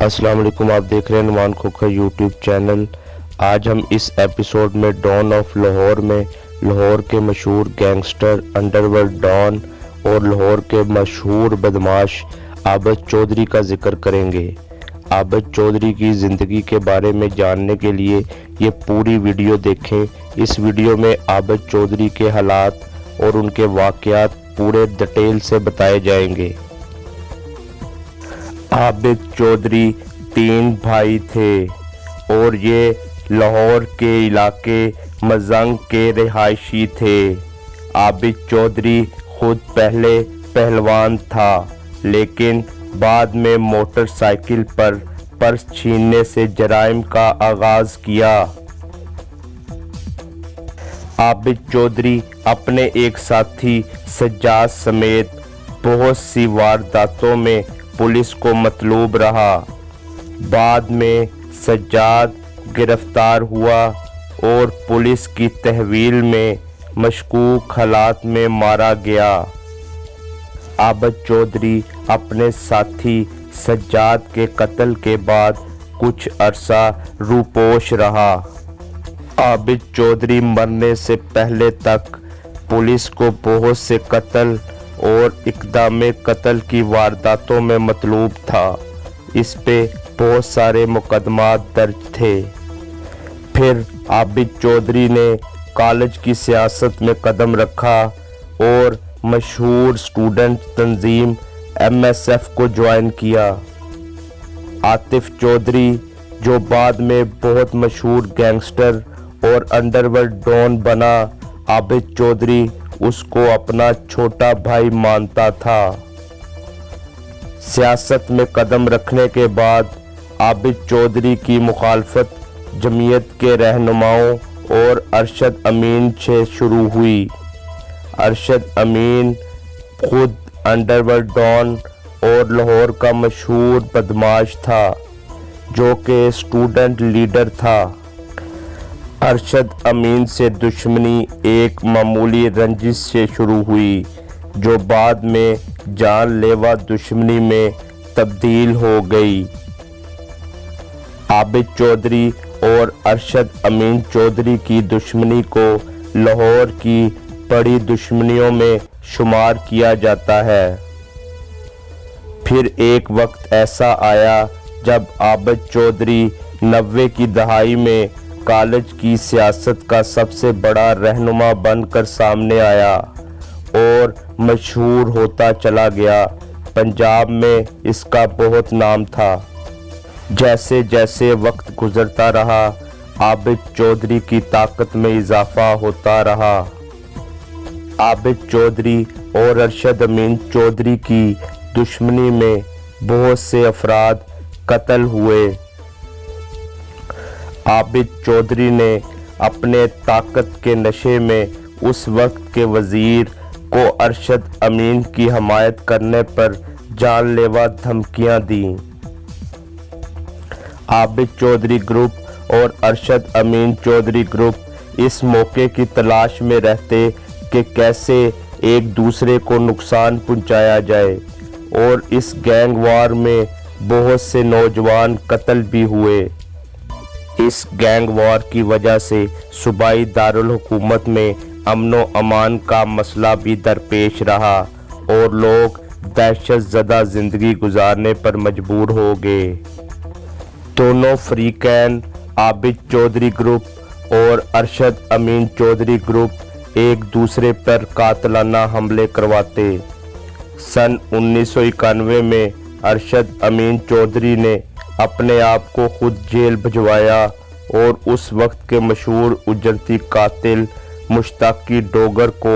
अस्सलाम वालेकुम। आप देख रहे हैं नुमान खोखर यूट्यूब चैनल। आज हम इस एपिसोड में डॉन ऑफ लाहौर में लाहौर के मशहूर गैंगस्टर अंडरवर्ल्ड डॉन और लाहौर के मशहूर बदमाश आबिद चौधरी का जिक्र करेंगे। आबिद चौधरी की ज़िंदगी के बारे में जानने के लिए ये पूरी वीडियो देखें। इस वीडियो में आबिद चौधरी के हालात और उनके वाक़यात पूरे डिटेल से बताए जाएंगे। आबिद चौधरी 3 भाई थे और ये लाहौर के इलाके मजंग के रिहायशी थे। आबिद चौधरी खुद पहले पहलवान था, लेकिन बाद में मोटरसाइकिल पर पर्स छीनने से जराइम का आगाज किया। आबिद चौधरी अपने एक साथी सज्जाद समेत बहुत सी वारदातों में पुलिस को मतलूब रहा। बाद में सज्जाद गिरफ्तार हुआ और पुलिस की तहवील में मशकूक हालात में मारा गया। आबिद चौधरी अपने साथी सज्जाद के कत्ल के बाद कुछ अरसा रूपोश रहा। आबिद चौधरी मरने से पहले तक पुलिस को बहुत से कत्ल और इक़दाम कत्ल की वारदातों में मतलूब था। इस पे बहुत सारे मुकदमात दर्ज थे। फिर आबिद चौधरी ने कॉलेज की सियासत में कदम रखा और मशहूर स्टूडेंट तंजीम MSF को ज्वाइन किया। आतिफ चौधरी, जो बाद में बहुत मशहूर गैंगस्टर और अंडरवर्ल्ड डॉन बना, आबिद चौधरी उसको अपना छोटा भाई मानता था। सियासत में कदम रखने के बाद आबिद चौधरी की मुखालफत जमीयत के रहनुमाओं और अरशद अमीन से शुरू हुई। अरशद अमीन खुद अंडरवर्ल्ड डॉन और लाहौर का मशहूर बदमाश था, जो कि स्टूडेंट लीडर था। अरशद अमीन से दुश्मनी एक मामूली रंजिश से शुरू हुई, जो बाद में जानलेवा दुश्मनी में तब्दील हो गई। आबिद चौधरी और अरशद अमीन चौधरी की दुश्मनी को लाहौर की बड़ी दुश्मनियों में शुमार किया जाता है। फिर एक वक्त ऐसा आया जब आबिद चौधरी 90 की दहाई में कॉलेज की सियासत का सबसे बड़ा रहनुमा बनकर सामने आया और मशहूर होता चला गया। पंजाब में इसका बहुत नाम था। जैसे जैसे वक्त गुजरता रहा, आबिद चौधरी की ताकत में इजाफा होता रहा। आबिद चौधरी और अरशद अमीन चौधरी की दुश्मनी में बहुत से अफराद कत्ल हुए। आबिद चौधरी ने अपने ताकत के नशे में उस वक्त के वजीर को अरशद अमीन की हमायत करने पर जानलेवा धमकियां दी। आबिद चौधरी ग्रुप और अरशद अमीन चौधरी ग्रुप इस मौके की तलाश में रहते कि कैसे एक दूसरे को नुकसान पहुंचाया जाए, और इस गैंग वार में बहुत से नौजवान कत्ल भी हुए। इस गैंग वॉर की वजह से सूबाई दारुल हुकूमत में अमनो अमान का मसला भी दरपेश रहा और लोग दहशत ज़दा ज़िंदगी गुजारने पर मजबूर हो गए। दोनों फरीकैन, आबिद चौधरी ग्रुप और अरशद अमीन चौधरी ग्रुप, एक दूसरे पर कातलाना हमले करवाते। सन 1991 में अरशद अमीन चौधरी ने अपने आप को खुद जेल भिजवाया और उस वक्त के मशहूर उजरती कातिल मुश्ताकी डोगर को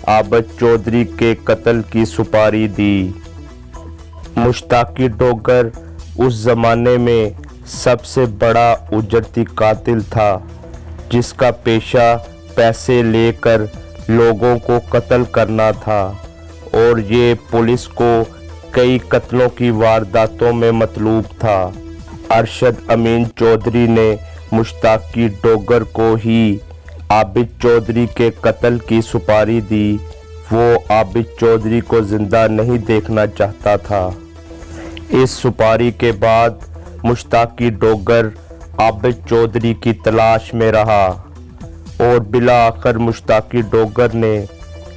आबिद चौधरी के कत्ल की सुपारी दी। मुश्ताकी डोगर उस ज़माने में सबसे बड़ा उजरती कातिल था, जिसका पेशा पैसे लेकर लोगों को कत्ल करना था, और ये पुलिस को कई कत्लों की वारदातों में मतलूब था। अरशद अमीन चौधरी ने मुश्ताकी डोगर को ही आबिद चौधरी के कत्ल की सुपारी दी। वो आबिद चौधरी को जिंदा नहीं देखना चाहता था। इस सुपारी के बाद मुश्ताकी डोगर आबिद चौधरी की तलाश में रहा और बिला आखिर मुश्ताकी डोगर ने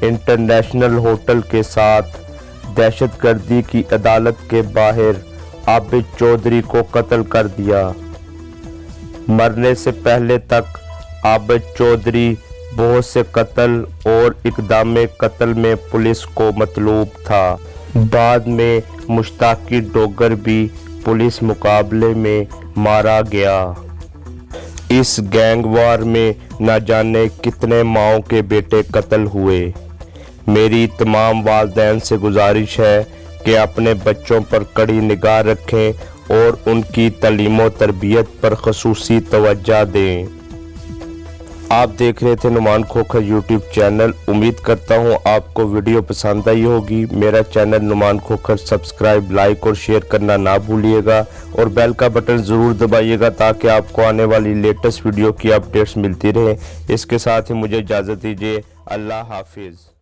इंटरनेशनल होटल के साथ दहशतगर्दी की अदालत के बाहर आबिद चौधरी को कत्ल कर दिया। मरने से पहले तक आबिद चौधरी बहुत से कत्ल और इक़दाम कत्ल में पुलिस को मतलूब था। बाद में मुश्ताकी डोगर भी पुलिस मुकाबले में मारा गया। इस गैंग वार में न जाने कितने माओं के बेटे कत्ल हुए। मेरी तमाम वालिदैन से गुजारिश है कि अपने बच्चों पर कड़ी निगाह रखें और उनकी तालीम व तरबियत पर ख़ुसूसी तवज्जो दें। आप देख रहे थे नुमान खोखर यूट्यूब चैनल। उम्मीद करता हूँ आपको वीडियो पसंद आई होगी। मेरा channel Numan Khokhar subscribe, like और शेयर करना ना भूलिएगा और बेल का बटन ज़रूर दबाइएगा ताकि आपको आने वाली लेटेस्ट वीडियो की अपडेट्स मिलती रहे। इसके साथ ही मुझे इजाज़त दीजिए। अल्लाह हाफिज़।